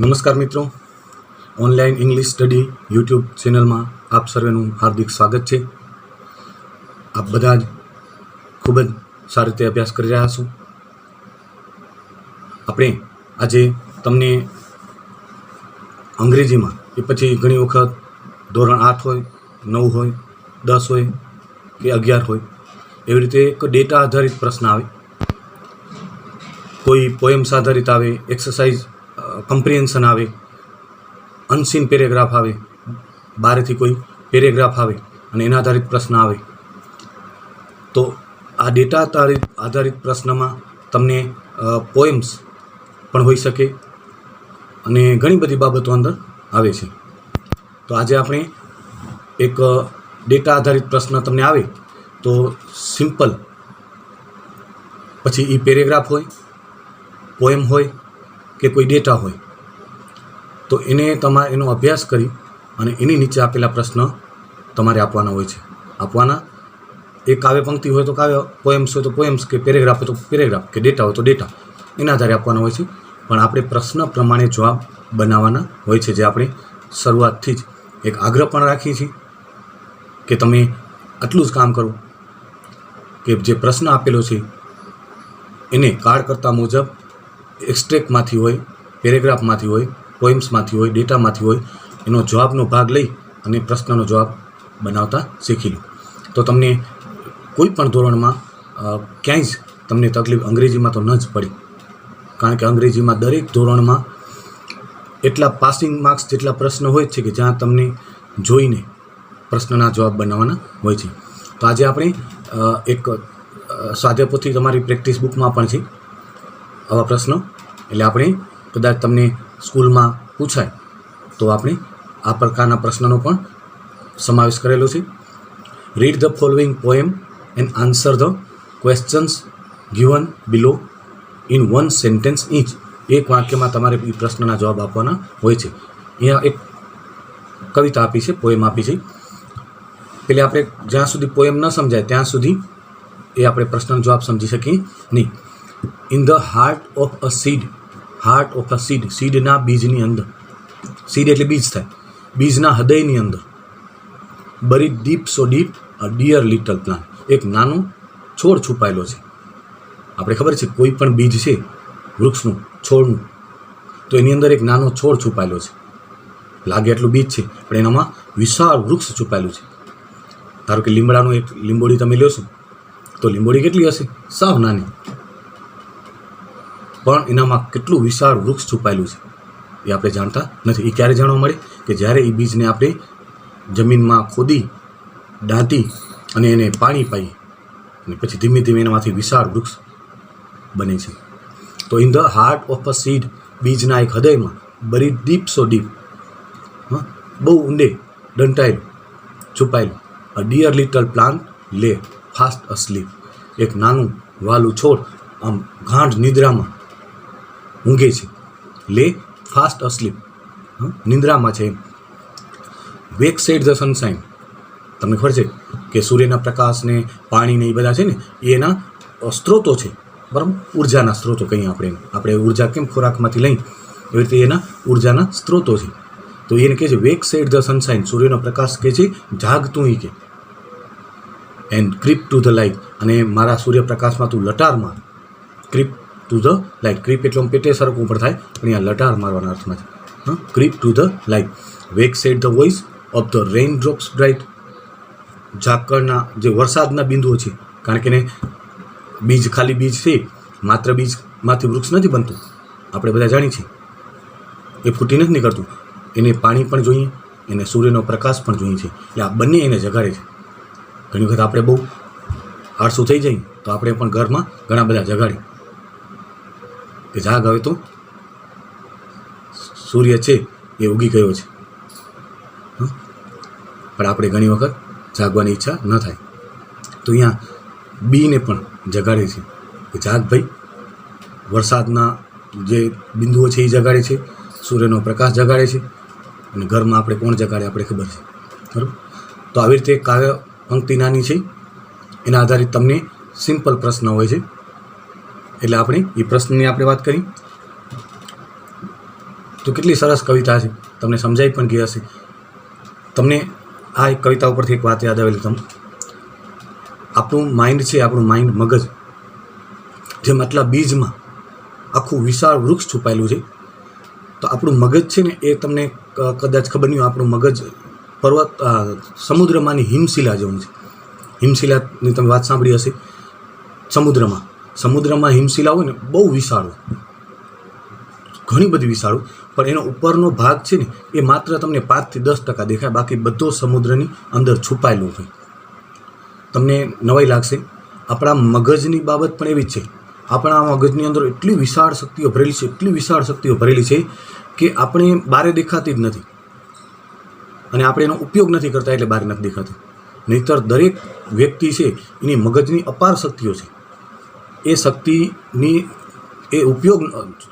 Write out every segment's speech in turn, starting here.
નમસ્કાર મિત્રો, online English study YouTube ચેનલમાં આપ સર્વેનું હાર્દિક સ્વાગત છે. આપ બધા જ ખૂબ જ સારી રીતે અભ્યાસ કરી રહ્યા છો. આપણે આજે તમને અંગ્રેજીમાં એ પછી ઘણી વખત ધોરણ 8 હોય, 9 હોય, 10 હોય કે 11 હોય, એવી રીતે એક ડેટા આધારિત પ્રશ્ન આવે, કોઈ પોએમ્સ આધારિત આવે, એક્સરસાઇઝ કમ્પ્રિહેન્શન આવે, અનસીન પેરેગ્રાફ આવે, બહારથી કોઈ પેરેગ્રાફ આવે અને એના આધારિત પ્રશ્ન આવે. તો આ ડેટા આધારિત પ્રશ્નમાં તમને પોએમ્સ પણ હોઈ શકે અને ઘણી બધી બાબતો અંદર આવે છે. તો આજે આપણે એક ડેટા આધારિત પ્રશ્ન તમને આવે તો સિમ્પલ, પછી એ પેરેગ્રાફ હોય, પોએમ હોય કે કોઈ ડેટા હોય, તો એનો અભ્યાસ કરી અને એની નીચે આપેલા પ્રશ્ન તમારે આપવાના હોય છે. એક કાવ્ય પંક્તિ હોય તો કાવ્ય, પોએમ્સ હોય તો પોએમ્સ, કે પેરેગ્રાફ હોય તો પેરેગ્રાફ, કે ડેટા હોય તો ડેટા, એના આધારે આપવાના હોય છે. પણ આપણે પ્રશ્ન પ્રમાણે જવાબ બનાવવાના હોય છે, જે આપણે શરૂઆતથી જ એક આગ્રહ પણ રાખીએ છીએ કે તમે આટલું જ કામ કરો કે જે પ્રશ્ન આપેલો છે એને કાળકર્તા મુજબ એક્સ્ટ્રેક્ટમાંથી હોય, પેરેગ્રાફમાંથી હોય, પોએમ્સમાંથી હોય, ડેટામાંથી હોય, એનો જવાબનો ભાગ લઈ અને પ્રશ્નનો જવાબ બનાવતા શીખી લો. તો તમને કોઈ પણ ધોરણમાં ક્યાંય જ તમને તકલીફ અંગ્રેજીમાં તો ન જ પડી, કારણ કે અંગ્રેજીમાં દરેક ધોરણમાં એટલા પાસિંગ માર્ક્સ જેટલા પ્રશ્ન હોય છે કે જ્યાં તમને જોઈને પ્રશ્નના જવાબ બનાવવાના હોય છે. તો આજે આપણે એક સ્વાધ્યાયપોથી તમારી પ્રેક્ટિસ બુકમાં પણ છે આવા પ્રશ્નો, એટલે આપણે કદાચ તમને સ્કૂલમાં પૂછાય તો આપણે આ પ્રકારના પ્રશ્નનો પણ સમાવેશ કરેલો છે. Read the following poem and answer the questions given below in one sentence each. એક વાક્યમાં તમારે એ પ્રશ્નના જવાબ આપવાના હોય છે. અહીંયા એક કવિતા આપી છે, પોએમ આપી છે. એટલે આપણે જ્યાં સુધી પોએમ ન સમજાય ત્યાં સુધી એ આપણે પ્રશ્નનો જવાબ સમજી શકીએ નહીં. In the heart of a seed, heart of a seed, સીડના બીજની અંદર, સીડ એટલે બીજ થાય, બીજના હૃદયની અંદર, બરી ડીપ સો ડીપ અ ડિયર લિટલ પ્લાન્ટ, એક નાનો છોડ છુપાયેલો છે. આપણે ખબર છે કોઈ પણ બીજ છે વૃક્ષનું, છોડનું, તો એની અંદર એક નાનો છોડ છુપાયેલો છે. લાગે એટલું બીજ છે પણ એનામાં વિશાળ વૃક્ષ છુપાયેલું છે. ધારો કે લીમડાનું એક લીંબોડી તમે લેશો તો લીંબોડી કેટલી હશે? સાવ નાની, પણ એનામાં કેટલું વિશાળ વૃક્ષ છુપાયેલું છે એ આપણે જાણતા નથી. એ ક્યારે જાણવા મળે? કે જ્યારે એ બીજને આપણે જમીનમાં ખોદી, દાંતી અને એને પાણી પાઈએ અને પછી ધીમે ધીમે એનામાંથી વિશાળ વૃક્ષ બને છે. તો in the heart of a seed, બીજના એક હૃદયમાં, બરી ડીપ સો ડીપ, બહુ ઊંડે દંટાયેલું, છુપાયેલું, અ ડિયર લિટલ પ્લાન્ટ લે ફાસ્ટ અસ્લીપ, એક નાનું વાલું છોડ આમ ગાઢ નિદ્રામાં ઊંઘે છે. લે ફાસ્ટ અસ્લીપ, નિંદ્રામાં છે એમ. વેક સેડ ધ સનશાઇન, તમને ખબર છે કે સૂર્યના પ્રકાશને, પાણીને એ બધા છે ને, એ એના સ્ત્રોતો છે, બરાબર? ઉર્જાના સ્ત્રોતો કહીએ આપણે ઉર્જા કેમ ખોરાકમાંથી લઈ, એવી રીતે એના ઉર્જાના સ્ત્રોતો છે. તો એને કહે છે વેક સેડ ધ સનશાઇન, સૂર્યનો પ્રકાશ કહે છે જાગતું ઈ કે, and creep to the light, અને મારા સૂર્યપ્રકાશમાં તું લટાર માર. Creep to the light, creep એટલે પેટે સરકવું પણ થાય, પણ અહીંયા લટાર મારવાના અર્થમાં છે. Creep to the light. Wake said the voice of the rain drops bright, ઝાકળના જે વરસાદના બિંદુઓ છે, કારણ કે એને બીજ, ખાલી બીજ છે, માત્ર બીજમાંથી વૃક્ષ નથી બનતું, આપણે બધા જાણીએ છીએ, એ ફૂટી નથી નીકળતું, એને પાણી પણ જોઈએ, એને સૂર્યનો પ્રકાશ પણ જોઈએ છે. એટલે આ બંને એને જગાડે છે. ઘણી વખત આપણે બહુ આળસુ થઈ જઈએ તો આપણે પણ ઘરમાં ઘણા બધા જગાડીએ કે જાગ, હવે તો સૂર્ય છે એ ઉગી ગયો છે. પણ આપણે ઘણી વખત જાગવાની ઈચ્છા ન થાય. તો અહીંયા બીને પણ જગાડે છે કે જાગ ભાઈ, વરસાદના જે બિંદુઓ છે એ જગાડે છે, સૂર્યનો પ્રકાશ જગાડે છે, અને ઘરમાં આપણે કોણ જગાડે આપણે ખબર છે, બરાબર? તો આવી રીતે કાવ્ય પંક્તિ નાની છે, એના આધારિત તમને સિમ્પલ પ્રશ્ન હોય છે. એટલે આપણે એ પ્રશ્નની આપણે વાત કરી. તો કેટલી સરસ કવિતા છે, તમને સમજાઈ પણ ગઈ હશે. તમને આ એક કવિતા ઉપરથી એક વાત યાદ આવેલી તમને. આપણું માઇન્ડ છે, આપણું માઇન્ડ મગજ, જેમ આટલા બીજમાં આખું વિશાળ વૃક્ષ છુપાયેલું છે, તો આપણું મગજ છે ને એ તમને કદાચ ખબર નહીં હોય, આપણું મગજ સમુદ્રમાંની હિમશિલા જેવું છે. હિમશિલાની તમે વાત સાંભળી હશે. સમુદ્રમાં હિમશિલા હોય ને બહુ વિશાળ હોય, ઘણી બધી વિશાળ હોય, પણ એનો ઉપરનો ભાગ છે ને એ માત્ર તમને 5 થી 10% દેખાય, બાકી બધો સમુદ્રની અંદર છુપાયેલો હોય. તમને નવાઈ લાગશે, આપણા મગજની બાબત પણ એવી જ છે. આપણા મગજની અંદર એટલી વિશાળ શક્તિઓ ભરેલી છે, એટલી વિશાળ શક્તિઓ ભરેલી છે કે આપણે બહાર દેખાતી જ નથી, અને આપણે એનો ઉપયોગ નથી કરતા એટલે બહાર નથી દેખાતી. નહીંતર દરેક વ્યક્તિ છે એની મગજની અપાર શક્તિઓ છે. એ શક્તિની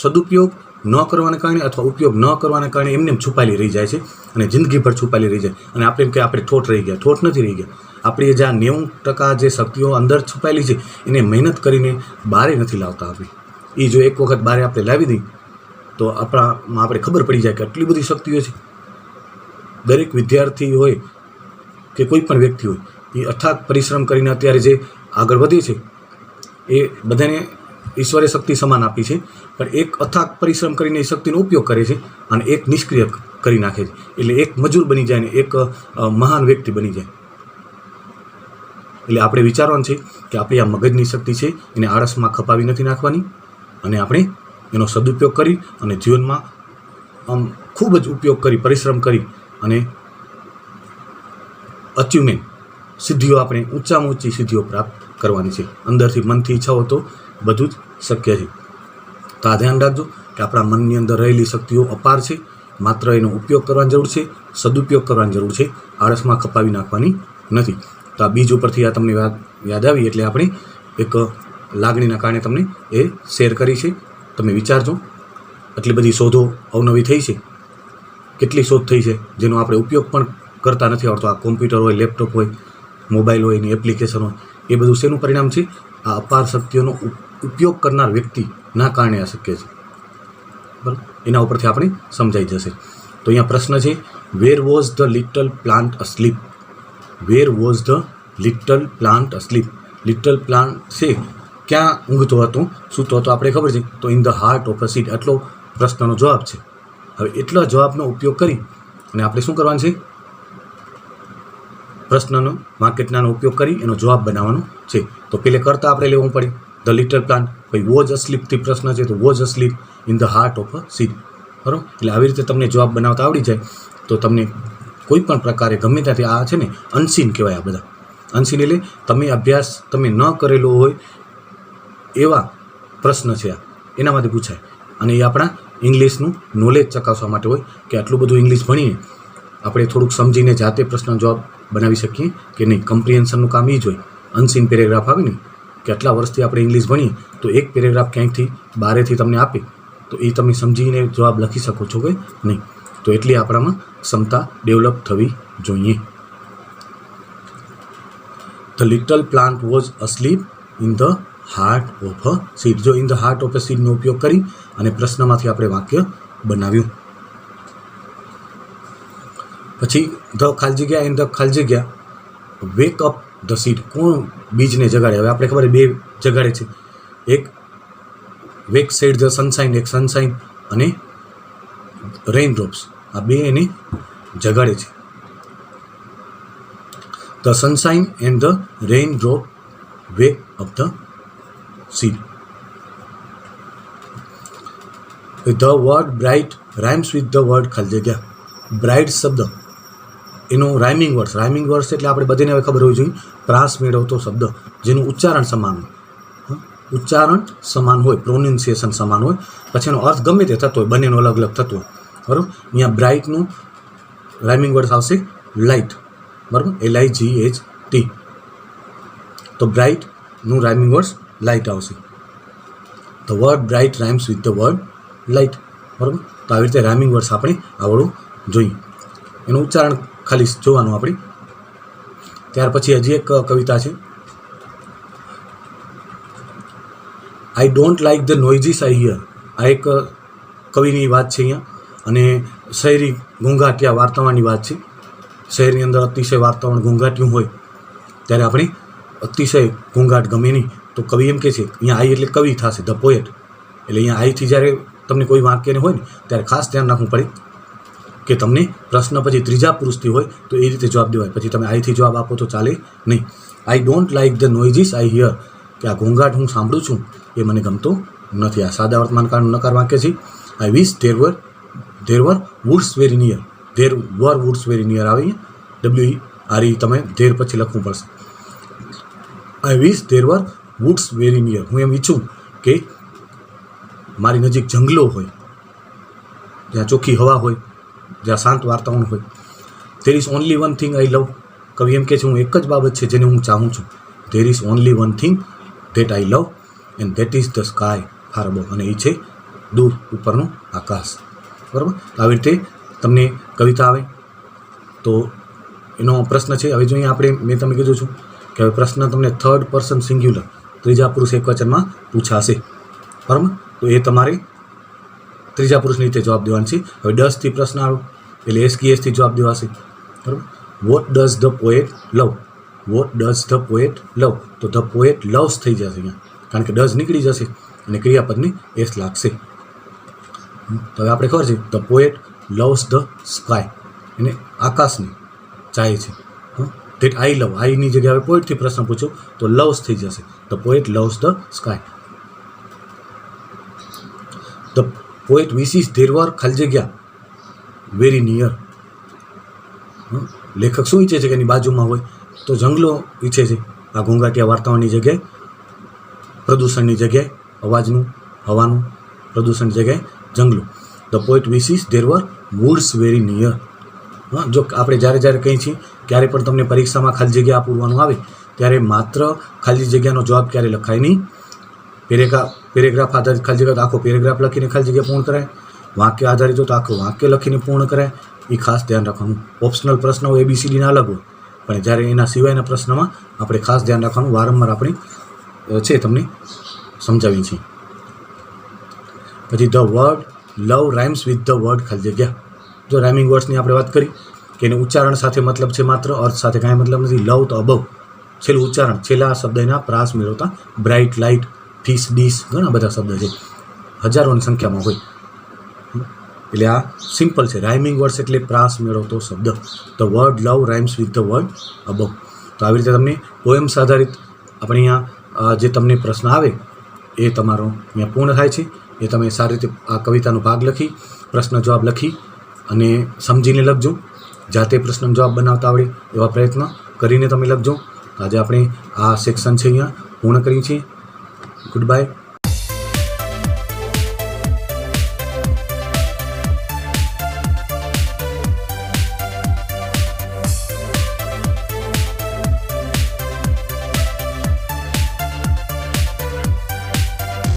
સદુપયોગ ન કરવાને કારણે અથવા ઉપયોગ ન કરવાને કારણે એમને છુપાયેલી રહી જાય છે, અને જિંદગીભર છુપાયેલી રહી જાય. અને આપણે એમ કે આપણે ઠોઠ રહી ગયા, ઠોઠ નથી રહી ગયા. આપણી જે 90% જે શક્તિઓ અંદર છુપાયેલી છે એને મહેનત કરીને બહાર નથી લાવતા. એ જો એક વખત બહાર આપણે લાવી દઈએ તો આપણામાં આપણે ખબર પડી જાય કે આટલી બધી શક્તિઓ છે. દરેક વિદ્યાર્થી હોય કે કોઈ પણ વ્યક્તિ હોય, એ અથાગ પરિશ્રમ કરીને અત્યારે જે આગળ વધે છે, એ બધાને ઈશ્વરે શક્તિ સમાન આપી છે, પણ એક અથાગ પરિશ્રમ કરીને એ શક્તિનો ઉપયોગ કરે છે અને એક નિષ્ક્રિય કરી નાખે છે. એટલે એક મજૂર બની જાય ને એક મહાન વ્યક્તિ બની જાય. એટલે આપણે વિચારવાનું છે કે આપણી આ મગજની શક્તિ છે એને આળસમાં ખપાવી નથી નાખવાની, અને આપણે એનો સદુપયોગ કરી અને જીવનમાં ખૂબ જ ઉપયોગ કરી, પરિશ્રમ કરી અને અચીવમેન્ટ, સિદ્ધિઓ, આપણે ઊંચામાં ઊંચી સિદ્ધિઓ પ્રાપ્ત કરવાની છે. અંદરથી મનથી ઈચ્છાઓ તો બધું જ શક્ય છે. તો આ ધ્યાન રાખજો કે આપણા મનની અંદર રહેલી શક્તિઓ અપાર છે, માત્ર એનો ઉપયોગ કરવાની જરૂર છે, સદુપયોગ કરવાની જરૂર છે, આળસમાં ખપાવી નાખવાની નથી. તો આ બીજ ઉપરથી આ તમને યાદ આવી એટલે આપણે એક લાગણીના કારણે તમને એ શેર કરી છે. તમે વિચારજો, આટલી બધી શોધો અવનવી થઈ છે, કેટલી શોધ થઈ છે જેનો આપણે ઉપયોગ પણ કરતા નથી આવડતો. આ કોમ્પ્યુટર હોય, લેપટોપ હોય, મોબાઈલ હોય, એની એપ્લિકેશન હોય, એ બધું શેનું પરિણામ છે? આ અપાર શક્તિઓનો ઉપયોગ કરનાર વ્યક્તિના કારણે આ શક્ય છે. બરાબર, એના ઉપરથી આપણે સમજાઈ જશે. તો અહીંયા પ્રશ્ન છે, where was the little plant asleep? Where was the little plant asleep? Little plant છે ક્યાં ઊંઘતો હતો, સૂતો હતો? આપણે ખબર છે, તો in the heart of a seed. આટલો પ્રશ્નનો જવાબ છે. હવે એટલા જવાબનો ઉપયોગ કરી અને આપણે શું કરવાનું છે? પ્રશ્નનો વાક્યરચનાનો ઉપયોગ કરી એનો જવાબ બનાવવાનો છે. તો પેલે કરતા આપણે લેવું પડે ધ લિટલ પ્લાન્ટ, ભાઈ વોઝ અસ્લીપથી પ્રશ્ન છે તો was asleep in the heart of a seed. બરાબર, એટલે આવી રીતે તમને જવાબ બનાવતા આવડી જાય તો તમને કોઈ પણ પ્રકારે ગમે ત્યાંથી, આ છે ને અનસીન કહેવાય. આ બધા અનસીન એટલે તમે અભ્યાસ તમે ન કરેલો હોય એવા પ્રશ્ન છે આ, એનામાંથી પૂછાય. અને એ આપણા ઇંગ્લિશનું નોલેજ ચકાસવા માટે હોય કે આટલું બધું ઇંગ્લિશ ભણીને આપણે થોડુંક સમજીને જાતે પ્રશ્ન જવાબ બનાવી શકીએ કે નહીં. કમ્પ્રિહેન્શનનું કામ એ જ હોય. અનસીન પેરેગ્રાફ આવે ને કે આટલા વર્ષથી આપણે ઇંગ્લિશ ભણીએ તો એક પેરેગ્રાફ ક્યાંકથી બારેથી તમને આપે તો એ તમે સમજીને જવાબ લખી શકો છો કે નહીં. તો એટલી આપણામાં ક્ષમતા ડેવલપ થવી જોઈએ. The little plant was asleep in the heart of a seed. જો in the heart of a સીડનો ઉપયોગ કરી અને પ્રશ્નમાંથી આપણે વાક્ય બનાવ્યું. પછી ધ ખાલી જગ્યા, ઇન ધ ખાલી જગ્યા વેક અપ ધ સીડ. કોણ બીજને જગાડે? હવે આપણે ખબર બે જગાડે છે, એક વેક સેડ ધ સનશાઇન, એક સનશાઇન અને રેઇન ડ્રોપ્સ, આ બે એને જગાડે છે. The sunshine and the rain drop wake up the seed. The word bright rhymes with the word ખાલી જગ્યા. બ્રાઇટ શબ્દ એનો રાઇમિંગ વર્ડ્સ એટલે આપણે બધાને હવે ખબર હોવી જોઈએ, પ્રાસ મેળવતો શબ્દ જેનું ઉચ્ચારણ સમાન હોય, ઉચ્ચારણ સમાન હોય, પ્રોનાઉન્સિએશન સમાન હોય, પછી એનો અર્થ ગમે તે થતો હોય, બંનેનો અલગ અલગ થતો હોય. બરાબર, અહીંયા બ્રાઇટનું રાઇમિંગ વર્ડ્સ આવશે લાઇટ. બરાબર, LIGHT. તો બ્રાઇટનું રાઇમિંગ વર્ડ્સ લાઇટ આવશે. The word bright rhymes with the word light. બરાબર, તો આવી રીતે રાઇમિંગ વર્ડ્સ આપણે આવડવું જોઈએ. એનું ઉચ્ચારણ ખાલી જોવાનું આપણે. ત્યાર પછી હજી એક કવિતા છે, I don't like the noises I hear. આ એક કવિની વાત છે અહીંયા. અને શહેરી ઘોંઘાટિયા વાર્તાઓની વાત છે. શહેરની અંદર અતિશય વાતાવરણ ઘોંઘાટિયું હોય ત્યારે આપણે અતિશય ઘોંઘાટ ગમે નહીં. તો કવિ એમ કહે છે અહીંયા આઈ એટલે કવિ થશે, ધ પોએટ. એટલે અહીંયા આઈથી જ્યારે તમને કોઈ વાક્યને હોય ને ત્યારે ખાસ ધ્યાન રાખવું પડે કે તમને પ્રશ્ન પછી ત્રીજા પુરુષથી હોય તો એ રીતે જવાબ દેવાય. પછી તમે આઈથી જવાબ આપો તો ચાલે નહીં. I don't like the noises I hear, કે આ ઘોંઘાટ હું સાંભળું છું એ મને ગમતો નથી. આ સાદા વર્તમાનકાળનું નકાર વાક્ય છે. I wish there were woods very near. There were woods very near આવે WERE, તમે ધેર પછી લખવું પડશે. I wish there were woods very near. હું એમ ઈચ્છું કે મારી નજીક જંગલો હોય, જ્યાં ચોખ્ખી હવા હોય, જ્યાં શાંત વાતાવરણ હોય. There is only one thing I love. કવિ એમ કહે છે હું એક જ બાબત છે જેને હું ચાહું છું. There is only one thing that I love and that is the sky far above. અને એ છે દૂર ઉપરનું આકાશ. બરાબર. આવી રીતે તમને કવિતા આવે તો એનો પ્રશ્ન છે. હવે જો અહીંયા આપણે મેં તમને કીધું છું કે હવે પ્રશ્ન તમને થર્ડ પર્સન સિંગ્યુલર, ત્રીજા પુરુષ એકવચનમાં પૂછાશે. બરાબર. તો એ તમારે ત્રીજા પુરુષની રીતે જવાબ દેવાનો છે. હવે ડઝથી પ્રશ્ન આવ્યો એટલે SKSથી જવાબ દેવાશે. બરાબર. What does the poet love. What does the poet love. તો ધ પોએટ લવ્સ થઈ જશે અહીંયા, કારણ કે ડઝ નીકળી જશે અને ક્રિયાપદની S લાગશે. તો હવે આપણે ખબર છે the poet loves the sky, એને આકાશને ચાહે છે. ધેટ આઈ લવ, આઈની જગ્યાએ હવે પોએટથી પ્રશ્ન પૂછો તો લવ્સ થઈ જશે. The poet loves the sky. The poet wishes there were ખાલી જગ્યા વેરી નિયર. લેખક શું ઈચ્છે છે કે એની બાજુમાં હોય તો જંગલો ઈચ્છે છે. આ ઘોંઘાટિયા વાર્તાઓની જગ્યાએ, પ્રદૂષણની જગ્યાએ, અવાજનું, હવાનું પ્રદૂષણની જગ્યાએ જંગલો. The poet wishes there were woods very near. જો આપણે જ્યારે કહીએ છીએ ક્યારે પણ તમને પરીક્ષામાં ખાલી જગ્યા પૂરવાનું આવે ત્યારે માત્ર ખાલી જગ્યાનો જવાબ ક્યારે લખાય નહીં. પેરેગ્રાફ આધારિત ખાલી જગ્યા તો આખો પેરેગ્રાફ લખીને ખાલી જગ્યા પૂર્ણ કરાય. વાક્ય આધારિત હોય તો આખું વાક્ય લખીને પૂર્ણ કરાય. એ ખાસ ધ્યાન રાખવાનું. ઓપ્શનલ પ્રશ્ન હોય ABCDના અલગ હોય, પણ જ્યારે એના સિવાયના પ્રશ્નમાં આપણે ખાસ ધ્યાન રાખવાનું. વારંવાર આપણે છે તમને સમજાવી છીએ. પછી the word love rhymes with the word ખાલી જગ્યા. જો રાઇમિંગ વર્ડ્સની આપણે વાત કરી કે એને ઉચ્ચારણ સાથે મતલબ છે, માત્ર અર્થ સાથે કાંઈ મતલબ નથી. લવ તો અબવ, છેલ્લું ઉચ્ચારણ, છેલ્લા શબ્દના પ્રાસ મેળવતા. બ્રાઇટ, લાઇટ, ફિશ, ડીશ, ઘણા બધા શબ્દ છે, હજારોની સંખ્યામાં હોય. એટલે આ સિમ્પલ છે. રાઇમિંગ વર્ડ્સ એટલે પ્રાસ મેળવતો શબ્દ. The word love rhymes with the word above. તો આવી રીતે તમને પોએમ્સ આધારિત આપણે અહીંયા જે તમને પ્રશ્ન આવે એ તમારો અહીંયા પૂર્ણ થાય છે. એ તમે સારી રીતે આ કવિતાનો ભાગ લખી, પ્રશ્ન જવાબ લખી અને સમજીને લખજો. જાતે પ્રશ્ન જવાબ બનાવતા આવડે એવા પ્રયત્ન કરીને તમે લખજો. આજે આપણે આ સેક્શન છે અહીંયા પૂર્ણ કરીએ છીએ. Good bye.